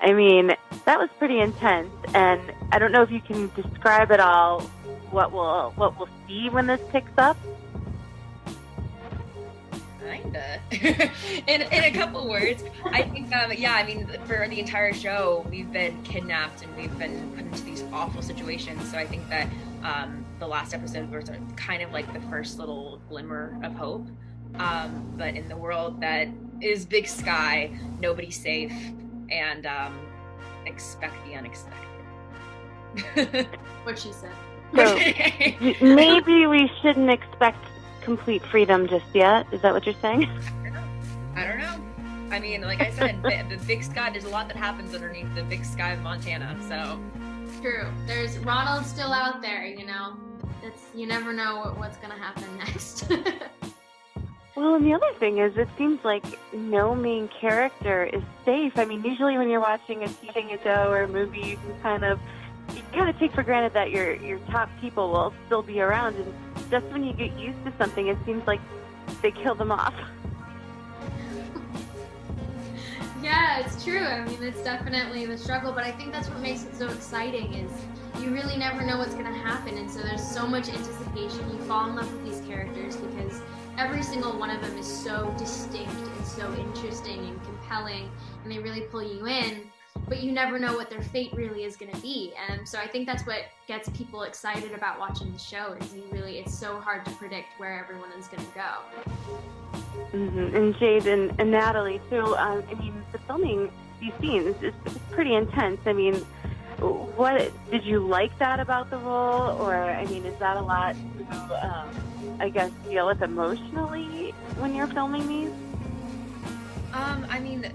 I mean, that was pretty intense, and I don't know if you can describe at all what we'll see when this picks up. Kinda. in a couple words, I think, yeah, I mean, for the entire show, we've been kidnapped and we've been put into these awful situations. So I think that the last episode was kind of like the first little glimmer of hope. But in the world that is big sky, nobody's safe, and expect the unexpected. What she said. So maybe we shouldn't expect complete freedom just yet. Is that what you're saying? I don't know. I mean, like I said, the big sky, there's a lot that happens underneath the big sky of Montana, so. True. There's Ronald still out there, you know. You never know what's gonna happen next. Well, and the other thing is, it seems like no main character is safe. I mean, usually when you're watching a TV show or a movie, you kind of take for granted that your top people will still be around, and just when you get used to something, it seems like they kill them off. Yeah, it's true. I mean, it's definitely the struggle, but I think that's what makes it so exciting is you really never know what's going to happen, and so there's so much anticipation. You fall in love with these characters because every single one of them is so distinct and so interesting and compelling, and they really pull you in, but you never know what their fate really is going to be. And so I think that's what gets people excited about watching the show is it's so hard to predict where everyone is going to go. Mm-hmm. And Jade and Natalie too. I mean, the filming these scenes is pretty intense. I mean, what did you like that about the role, or I mean, is that a lot to I guess deal with emotionally when you're filming these? I mean,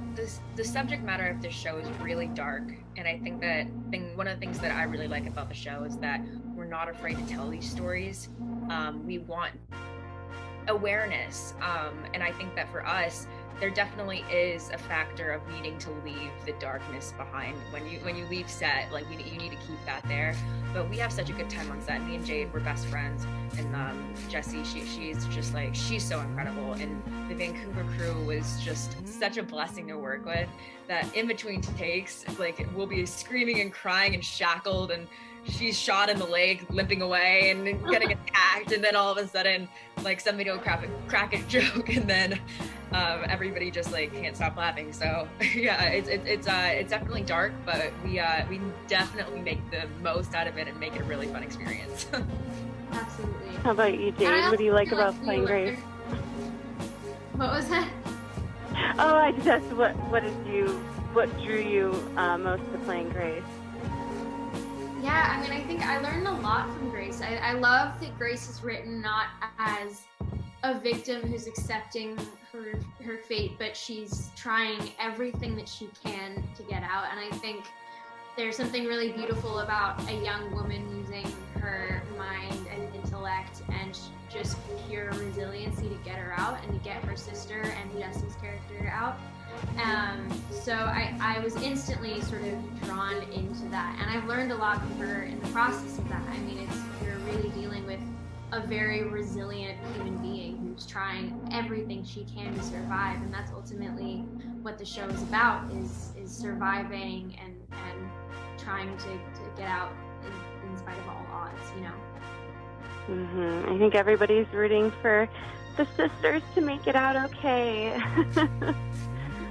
the subject matter of this show is really dark, and I think that one of the things that I really like about the show is that we're not afraid to tell these stories. We want awareness, and I think that for us, there definitely is a factor of needing to leave the darkness behind when you leave set. Like you need to keep that there. But we have such a good time on set. Me and Jade were best friends, and Jessie, she's just like, she's so incredible, and the Vancouver crew was just such a blessing to work with. That in between takes, like we'll be screaming and crying and shackled, and she's shot in the leg, limping away and getting attacked, and then all of a sudden, like somebody will crack a joke, and then everybody just like can't stop laughing. So yeah, it's definitely dark, but we definitely make the most out of it and make it a really fun experience. Absolutely. How about you, Jade? What do you like about playing Grace? What was that? Oh, I just asked what drew you most to playing Grace? Yeah, I mean, I think I learned a lot from Grace. I love that Grace is written not as a victim who's accepting her fate, but she's trying everything that she can to get out. And I think there's something really beautiful about a young woman using her mind and intellect and just pure resiliency to get her out and to get her sister and Jesse's character out. So I was instantly sort of drawn into that, and I've learned a lot from her in the process of that. I mean, you're really dealing with a very resilient human being who's trying everything she can to survive, and that's ultimately what the show is about, is surviving and trying to get out in spite of all odds, you know. Mm-hmm. I think everybody's rooting for the sisters to make it out okay.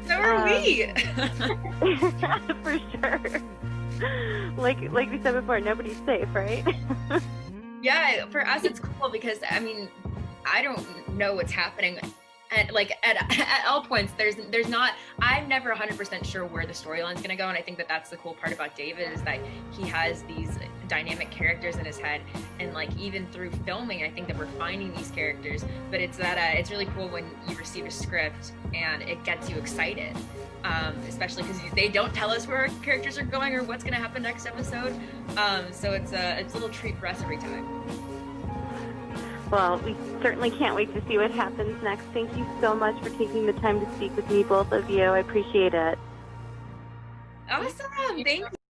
So are we. For sure. Like we said before, nobody's safe, right? Yeah, for us it's cool because I mean, I don't know what's happening. And like at all points, there's not. I'm never 100% sure where the storyline's gonna go, and I think that that's the cool part about David is that he has these dynamic characters in his head, and like even through filming, I think that we're finding these characters. But it's it's really cool when you receive a script and it gets you excited, especially because they don't tell us where our characters are going or what's gonna happen next episode. So it's a little treat for us every time. Well, we certainly can't wait to see what happens next. Thank you so much for taking the time to speak with me, both of you. I appreciate it. Awesome. Thank you.